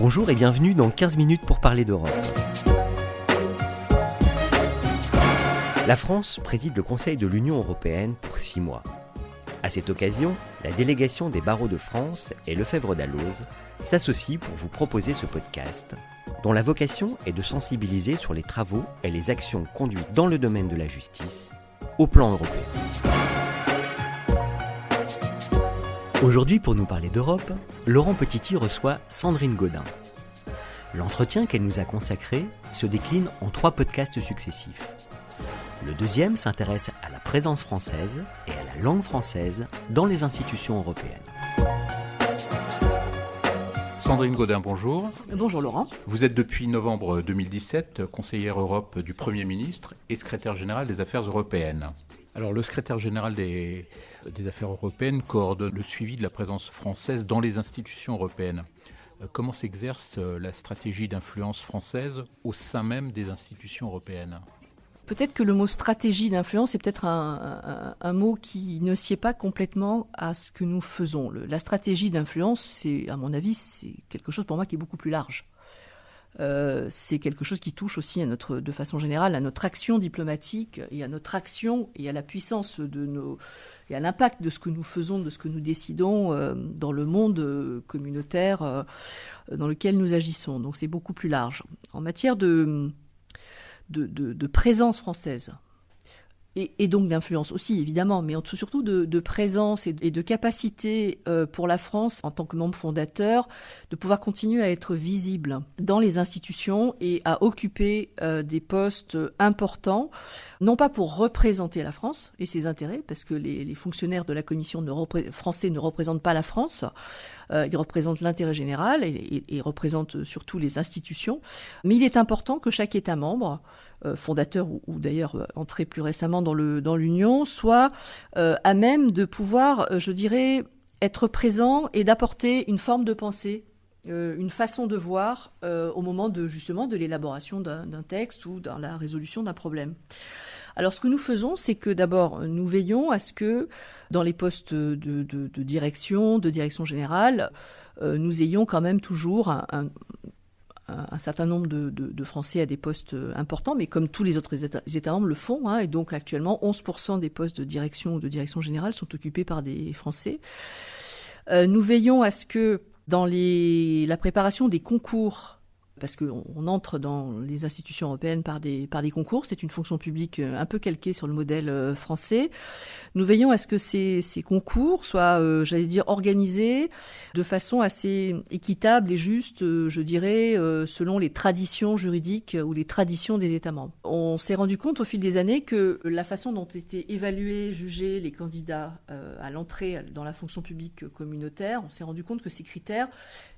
Bonjour et bienvenue dans 15 minutes pour parler d'Europe. La France préside le Conseil de l'Union européenne pour 6 mois. À cette occasion, la délégation des barreaux de France et Lefebvre d'Alloz s'associe pour vous proposer ce podcast, dont la vocation est de sensibiliser sur les travaux et les actions conduites dans le domaine de la justice au plan européen. Aujourd'hui, pour nous parler d'Europe, Laurent Petiti reçoit Sandrine Gaudin. L'entretien qu'elle nous a consacré se décline en 3 podcasts successifs. Le deuxième s'intéresse à la présence française et à la langue française dans les institutions européennes. Sandrine Gaudin, bonjour. Bonjour Laurent. Vous êtes depuis novembre 2017 conseillère Europe du Premier ministre et secrétaire général des Affaires européennes. Alors le secrétaire général des Affaires européennes coordonne le suivi de la présence française dans les institutions européennes. Comment s'exerce la stratégie d'influence française au sein même des institutions européennes ? Peut-être que le mot stratégie d'influence est peut-être un mot qui ne sied pas complètement à ce que nous faisons. La stratégie d'influence, c'est, à mon avis, c'est quelque chose pour moi qui est beaucoup plus large. C'est quelque chose qui touche aussi de façon générale à notre action diplomatique et à notre action et à la puissance et à l'impact de ce que nous faisons, de ce que nous décidons dans le monde communautaire dans lequel nous agissons. Donc c'est beaucoup plus large. En matière de présence française, et donc d'influence aussi, évidemment, mais surtout de présence et de capacité pour la France, en tant que membre fondateur, de pouvoir continuer à être visible dans les institutions et à occuper des postes importants, non pas pour représenter la France et ses intérêts, parce que les fonctionnaires de la Commission français ne représentent pas la France, ils représentent l'intérêt général et représentent surtout les institutions. Mais il est important que chaque État membre, fondateur ou d'ailleurs entré plus récemment dans l'Union, soit à même de pouvoir, je dirais, être présent et d'apporter une forme de pensée, une façon de voir au moment justement de l'élaboration d'un texte ou dans la résolution d'un problème. Alors ce que nous faisons, c'est que d'abord nous veillons à ce que dans les postes de direction générale, nous ayons quand même toujours un certain nombre de Français à des postes importants, mais comme tous les autres États membres le font, et donc actuellement 11% des postes de direction générale sont occupés par des Français. Nous veillons à ce que dans la préparation des concours, parce qu'on entre dans les institutions européennes par des concours, c'est une fonction publique un peu calquée sur le modèle français. Nous veillons à ce que ces concours soient, organisés de façon assez équitable et juste, je dirais, selon les traditions juridiques ou les traditions des États membres. On s'est rendu compte au fil des années que la façon dont étaient évalués, jugés les candidats à l'entrée dans la fonction publique communautaire, on s'est rendu compte que ces critères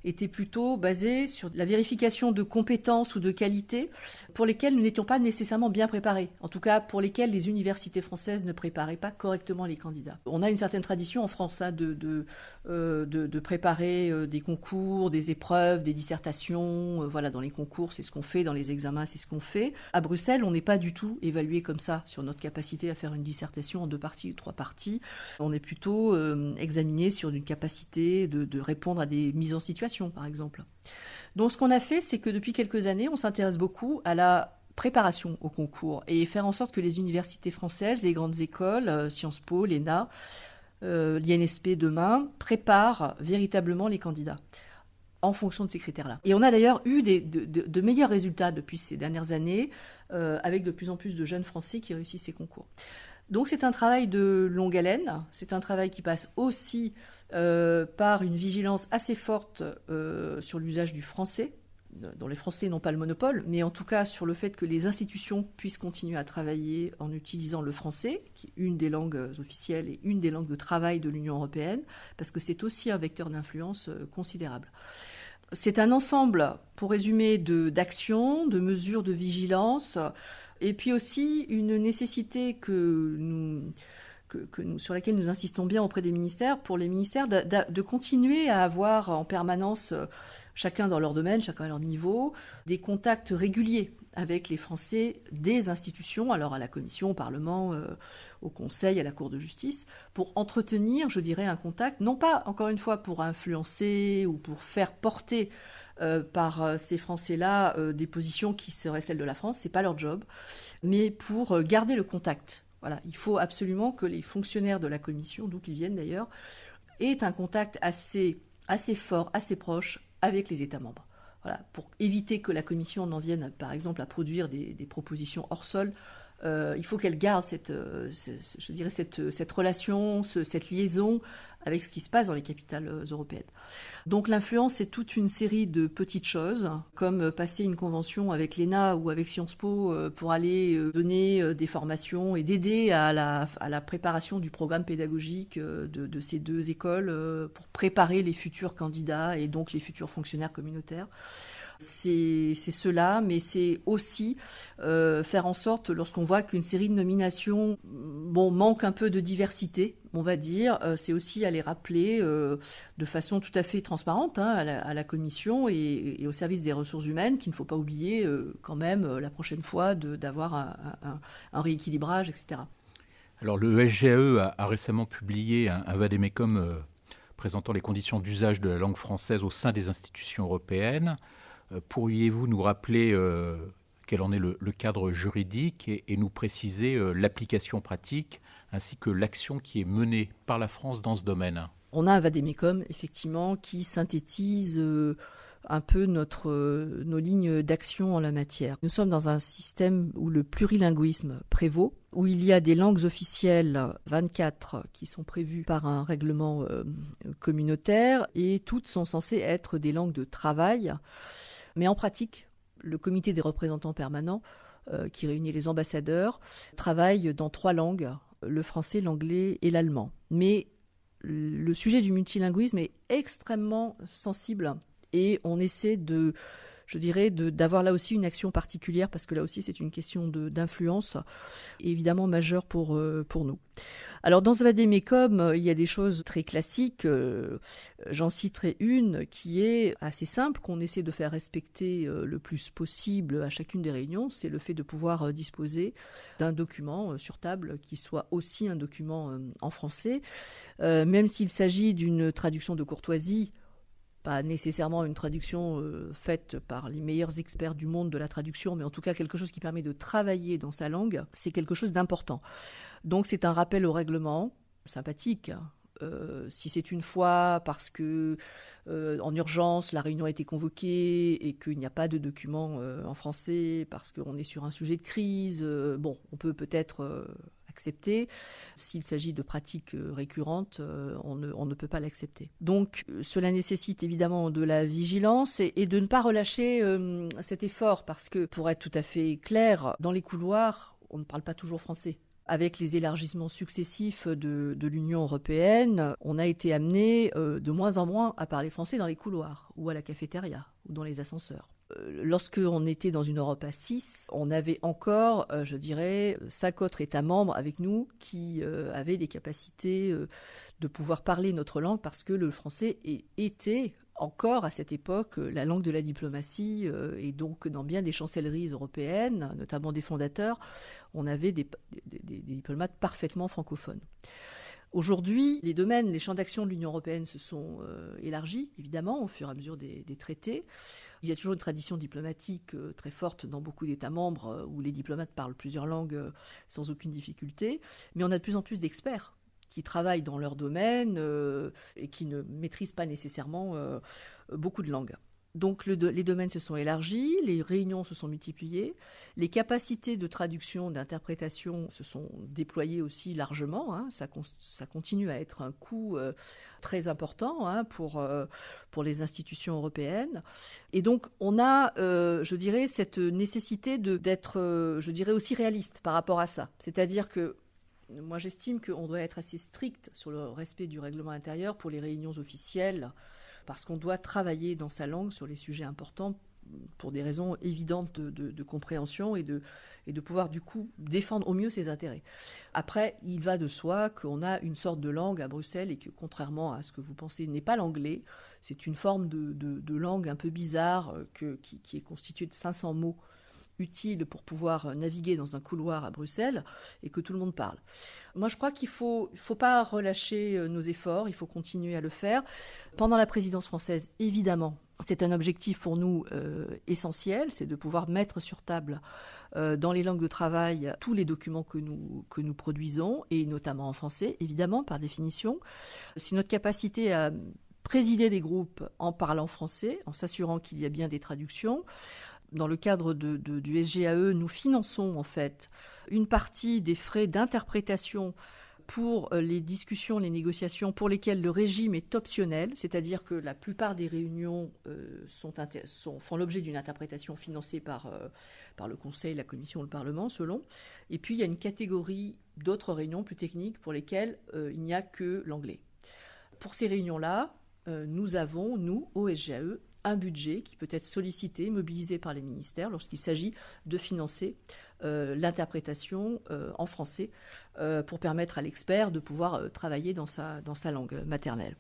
étaient plutôt basés sur la vérification de compétences ou de qualités pour lesquelles nous n'étions pas nécessairement bien préparés. En tout cas, pour lesquelles les universités françaises ne préparaient pas correctement les candidats. On a une certaine tradition en France de préparer des concours, des épreuves, des dissertations. Dans les concours, c'est ce qu'on fait. Dans les examens, c'est ce qu'on fait. À Bruxelles, on n'est pas du tout évalué comme ça sur notre capacité à faire une dissertation en 2 parties ou 3 parties. On est plutôt examiné sur une capacité de répondre à des mises en situation, par exemple. Donc ce qu'on a fait, c'est que depuis quelques années, on s'intéresse beaucoup à la préparation au concours et faire en sorte que les universités françaises, les grandes écoles, Sciences Po, l'ENA, l'INSP demain, préparent véritablement les candidats en fonction de ces critères-là. Et on a d'ailleurs eu de meilleurs résultats depuis ces dernières années, avec de plus en plus de jeunes Français qui réussissent ces concours. Donc c'est un travail de longue haleine, c'est un travail qui passe aussi par une vigilance assez forte sur l'usage du français, dont les Français n'ont pas le monopole, mais en tout cas sur le fait que les institutions puissent continuer à travailler en utilisant le français, qui est une des langues officielles et une des langues de travail de l'Union européenne, parce que c'est aussi un vecteur d'influence considérable. C'est un ensemble, pour résumer, d'actions, de mesures de vigilance, et puis aussi une nécessité sur laquelle nous insistons bien auprès des ministères, pour les ministères de continuer à avoir en permanence, chacun dans leur domaine, chacun à leur niveau, des contacts réguliers avec les Français des institutions, alors à la Commission, au Parlement, au Conseil, à la Cour de justice, pour entretenir, je dirais, un contact, non pas, encore une fois, pour influencer ou pour faire porter par ces Français-là des positions qui seraient celles de la France, c'est pas leur job, mais pour garder le contact. Voilà, il faut absolument que les fonctionnaires de la Commission, d'où qu'ils viennent d'ailleurs, aient un contact assez fort, assez proche avec les États membres. Voilà, pour éviter que la Commission n'en vienne, par exemple, à produire des propositions hors sol, il faut qu'elle garde cette relation, cette liaison avec ce qui se passe dans les capitales européennes. Donc l'influence, c'est toute une série de petites choses, comme passer une convention avec l'ENA ou avec Sciences Po pour aller donner des formations et d'aider à la préparation du programme pédagogique de ces deux écoles pour préparer les futurs candidats et donc les futurs fonctionnaires communautaires. C'est cela, mais c'est aussi faire en sorte, lorsqu'on voit qu'une série de nominations manque un peu de diversité, on va dire, c'est aussi à les rappeler de façon tout à fait transparente à la Commission et au service des ressources humaines, qu'il ne faut pas oublier quand même la prochaine fois d'avoir un rééquilibrage, etc. Alors le SGAE a récemment publié un vade-mecum présentant les conditions d'usage de la langue française au sein des institutions européennes. Pourriez-vous nous rappeler quel en est le cadre juridique et nous préciser l'application pratique ainsi que l'action qui est menée par la France dans ce domaine? On a un vade-mecum, effectivement, qui synthétise un peu nos lignes d'action en la matière. Nous sommes dans un système où le plurilinguisme prévaut, où il y a des langues officielles, 24, qui sont prévues par un règlement communautaire, et toutes sont censées être des langues de travail. Mais en pratique, le comité des représentants permanents, qui réunit les ambassadeurs, travaille dans 3 langues, le français, l'anglais et l'allemand. Mais le sujet du multilinguisme est extrêmement sensible et on essaie d'avoir là aussi une action particulière parce que là aussi c'est une question d'influence évidemment majeure pour nous. Alors dans ce vade-mecum, il y a des choses très classiques, j'en citerai une qui est assez simple, qu'on essaie de faire respecter le plus possible à chacune des réunions, c'est le fait de pouvoir disposer d'un document sur table qui soit aussi un document en français, même s'il s'agit d'une traduction de courtoisie, pas nécessairement une traduction faite par les meilleurs experts du monde de la traduction, mais en tout cas quelque chose qui permet de travailler dans sa langue, c'est quelque chose d'important. Donc c'est un rappel au règlement, sympathique. Si c'est une fois parce que en urgence la réunion a été convoquée et qu'il n'y a pas de document en français parce qu'on est sur un sujet de crise, on peut peut-être accepter. S'il s'agit de pratiques récurrentes, on ne peut pas l'accepter. Donc cela nécessite évidemment de la vigilance et de ne pas relâcher cet effort parce que, pour être tout à fait clair, dans les couloirs, on ne parle pas toujours français. Avec les élargissements successifs de l'Union européenne, on a été amené de moins en moins à parler français dans les couloirs ou à la cafétéria ou dans les ascenseurs. Lorsqu'on était dans une Europe à 6, on avait encore, 5 autres États membres avec nous qui avaient des capacités de pouvoir parler notre langue parce que le français était encore à cette époque la langue de la diplomatie et donc dans bien des chancelleries européennes, notamment des fondateurs, on avait des diplomates parfaitement francophones. Aujourd'hui, les champs d'action de l'Union européenne se sont élargis, évidemment, au fur et à mesure des traités. Il y a toujours une tradition diplomatique très forte dans beaucoup d'États membres où les diplomates parlent plusieurs langues sans aucune difficulté, mais on a de plus en plus d'experts qui travaillent dans leur domaine et qui ne maîtrisent pas nécessairement beaucoup de langues. Donc les domaines se sont élargis, les réunions se sont multipliées, les capacités de traduction, d'interprétation se sont déployées aussi largement. Ça continue à être un coût très important pour les institutions européennes. Et donc on a, cette nécessité d'être, aussi réaliste par rapport à ça. C'est-à-dire que moi j'estime qu'on doit être assez strict sur le respect du règlement intérieur pour les réunions officielles, parce qu'on doit travailler dans sa langue sur les sujets importants pour des raisons évidentes de compréhension et de pouvoir du coup défendre au mieux ses intérêts. Après, il va de soi qu'on a une sorte de langue à Bruxelles et que contrairement à ce que vous pensez n'est pas l'anglais, c'est une forme de langue un peu bizarre qui est constituée de 500 mots utile pour pouvoir naviguer dans un couloir à Bruxelles et que tout le monde parle. Moi, je crois qu'il faut pas relâcher nos efforts, il faut continuer à le faire. Pendant la présidence française, évidemment, c'est un objectif pour nous essentiel, c'est de pouvoir mettre sur table dans les langues de travail tous les documents que nous produisons, et notamment en français, évidemment, par définition. C'est notre capacité à présider des groupes en parlant français, en s'assurant qu'il y a bien des traductions. Dans le cadre du SGAE, nous finançons en fait une partie des frais d'interprétation pour les discussions, les négociations pour lesquelles le régime est optionnel, c'est-à-dire que la plupart des réunions font l'objet d'une interprétation financée par le Conseil, la Commission, le Parlement, selon. Et puis il y a une catégorie d'autres réunions plus techniques pour lesquelles il n'y a que l'anglais. Pour ces réunions-là, nous avons, nous, au SGAE, un budget qui peut être sollicité, mobilisé par les ministères lorsqu'il s'agit de financer l'interprétation en français pour permettre à l'expert de pouvoir travailler dans sa langue maternelle.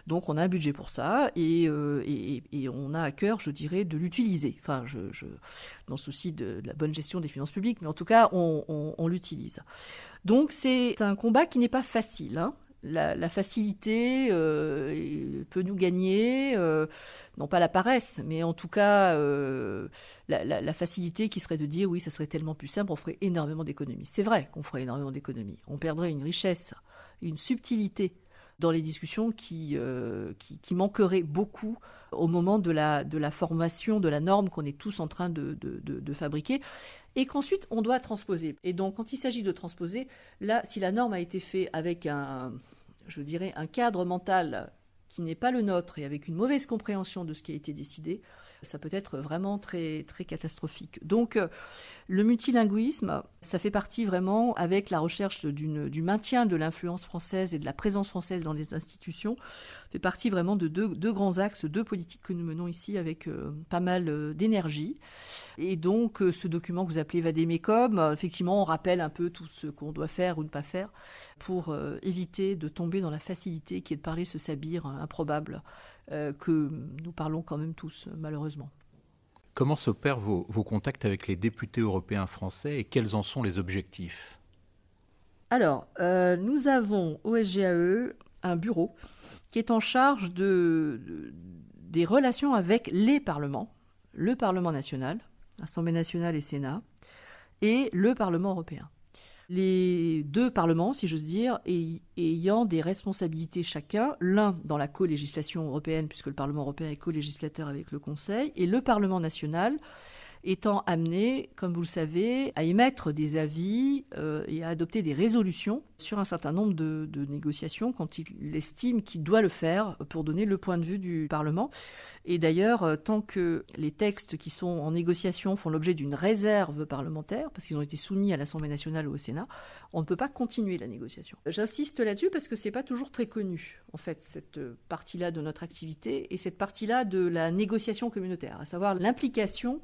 Donc on a un budget pour ça et on a à cœur, je dirais, de l'utiliser. Enfin, dans le souci de la bonne gestion des finances publiques, mais en tout cas, on l'utilise. Donc c'est un combat qui n'est pas facile, hein. La facilité peut nous gagner, non pas la paresse, mais en tout cas la facilité qui serait de dire oui, ça serait tellement plus simple, on ferait énormément d'économies. C'est vrai qu'on ferait énormément d'économies. On perdrait une richesse, une subtilité dans les discussions qui manquerait beaucoup au moment de la formation de la norme qu'on est tous en train de fabriquer et qu'ensuite on doit transposer. Et donc quand il s'agit de transposer, là, si la norme a été faite avec un cadre mental qui n'est pas le nôtre et avec une mauvaise compréhension de ce qui a été décidé, ça peut être vraiment très, très catastrophique. Donc, le multilinguisme, ça fait partie vraiment, avec la recherche du maintien de l'influence française et de la présence française dans les institutions, fait partie vraiment de deux grands axes, deux politiques que nous menons ici avec pas mal d'énergie. Et donc, ce document que vous appelez Vadémécum, effectivement, on rappelle un peu tout ce qu'on doit faire ou ne pas faire pour éviter de tomber dans la facilité qui est de parler ce sabir improbable que nous parlons quand même tous, malheureusement. Comment s'opèrent vos contacts avec les députés européens français et quels en sont les objectifs ? Alors, nous avons au SGAE un bureau qui est en charge des relations avec les parlements, le Parlement national, Assemblée nationale et Sénat, et le Parlement européen. Les deux parlements, si j'ose dire, ayant des responsabilités chacun, l'un dans la co-législation européenne, puisque le Parlement européen est co-législateur avec le Conseil, et le Parlement national étant amené, comme vous le savez, à émettre des avis et à adopter des résolutions sur un certain nombre de négociations quand il estime qu'il doit le faire pour donner le point de vue du Parlement. Et d'ailleurs, tant que les textes qui sont en négociation font l'objet d'une réserve parlementaire, parce qu'ils ont été soumis à l'Assemblée nationale ou au Sénat, on ne peut pas continuer la négociation. J'insiste là-dessus parce que c'est pas toujours très connu, en fait, cette partie-là de notre activité et cette partie-là de la négociation communautaire, à savoir l'implication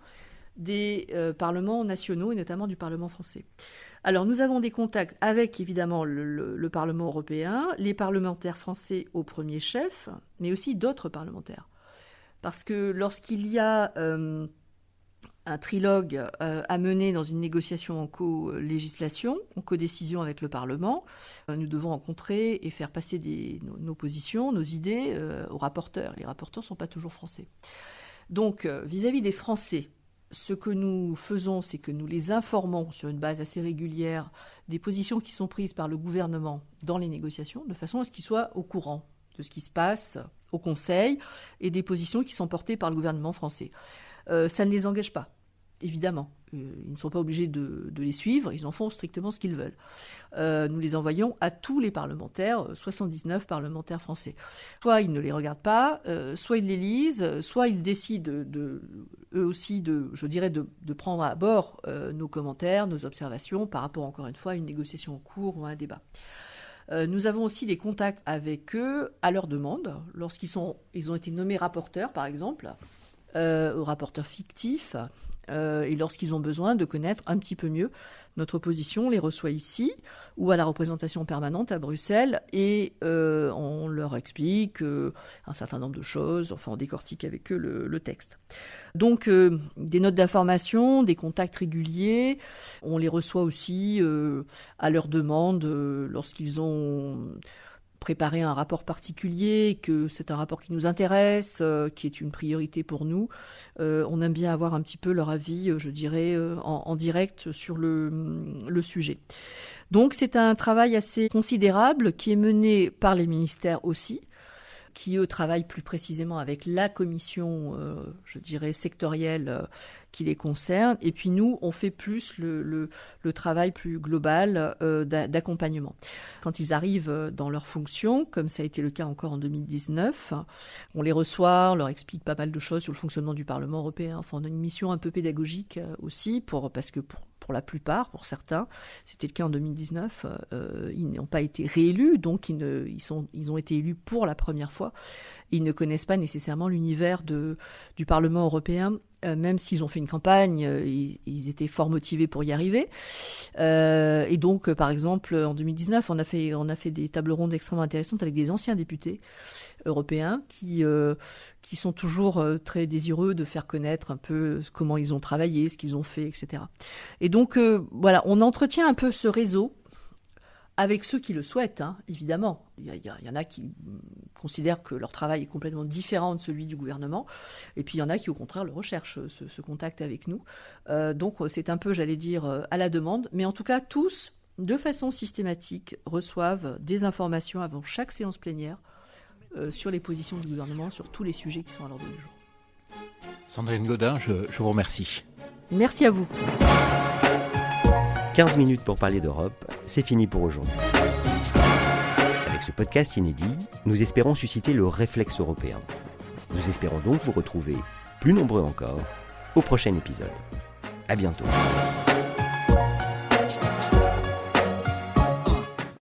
des parlements nationaux et notamment du Parlement français. Alors nous avons des contacts avec évidemment le Parlement européen, les parlementaires français au premier chef, mais aussi d'autres parlementaires. Parce que lorsqu'il y a un trilogue à mener dans une négociation en co-législation, en co-décision avec le Parlement, nous devons rencontrer et faire passer nos positions, nos idées aux rapporteurs. Les rapporteurs ne sont pas toujours français. Donc vis-à-vis des Français, ce que nous faisons, c'est que nous les informons sur une base assez régulière des positions qui sont prises par le gouvernement dans les négociations, de façon à ce qu'ils soient au courant de ce qui se passe au Conseil et des positions qui sont portées par le gouvernement français. Ça ne les engage pas, évidemment. Ils ne sont pas obligés de les suivre, ils en font strictement ce qu'ils veulent. Nous les envoyons à tous les parlementaires, 79 parlementaires français. Soit ils ne les regardent pas, soit ils les lisent, soit ils décident eux aussi de prendre à bord nos commentaires, nos observations par rapport, encore une fois, à une négociation en cours ou à un débat. Nous avons aussi des contacts avec eux à leur demande, lorsqu'ils ont été nommés rapporteurs, par exemple, aux rapporteurs fictifs, et lorsqu'ils ont besoin de connaître un petit peu mieux notre position, on les reçoit ici ou à la représentation permanente à Bruxelles et on leur explique un certain nombre de choses, enfin on décortique avec eux le texte. Donc des notes d'information, des contacts réguliers, on les reçoit aussi à leur demande lorsqu'ils ont préparer un rapport particulier, que c'est un rapport qui nous intéresse, qui est une priorité pour nous. On aime bien avoir un petit peu leur avis, je dirais, en direct sur le sujet. Donc c'est un travail assez considérable qui est mené par les ministères aussi, qui eux travaillent plus précisément avec la commission, je dirais, sectorielle qui les concerne. Et puis nous, on fait plus le travail plus global d'accompagnement. Quand ils arrivent dans leurs fonctions, comme ça a été le cas encore en 2019, on les reçoit, on leur explique pas mal de choses sur le fonctionnement du Parlement européen. Enfin, on a une mission un peu pédagogique aussi, parce que pour la plupart, pour certains, c'était le cas en 2019, ils n'ont pas été réélus, donc ils ont été élus pour la première fois. Ils ne connaissent pas nécessairement l'univers du Parlement européen, même s'ils ont fait une campagne, ils étaient fort motivés pour y arriver. Et donc, par exemple, en 2019, on a fait des tables rondes extrêmement intéressantes avec des anciens députés européens qui sont toujours très désireux de faire connaître un peu comment ils ont travaillé, ce qu'ils ont fait, etc. Et donc, voilà, on entretient un peu ce réseau avec ceux qui le souhaitent, évidemment. Il y en a qui considèrent que leur travail est complètement différent de celui du gouvernement. Et puis il y en a qui, au contraire, le recherchent, ce contact avec nous. Donc c'est un peu, j'allais dire, à la demande. Mais en tout cas, tous, de façon systématique, reçoivent des informations avant chaque séance plénière sur les positions du gouvernement, sur tous les sujets qui sont à l'ordre du jour. Sandrine Gaudin, je vous remercie. Merci à vous. 15 minutes pour parler d'Europe, c'est fini pour aujourd'hui. Avec ce podcast inédit, nous espérons susciter le réflexe européen. Nous espérons donc vous retrouver, plus nombreux encore, au prochain épisode. À bientôt.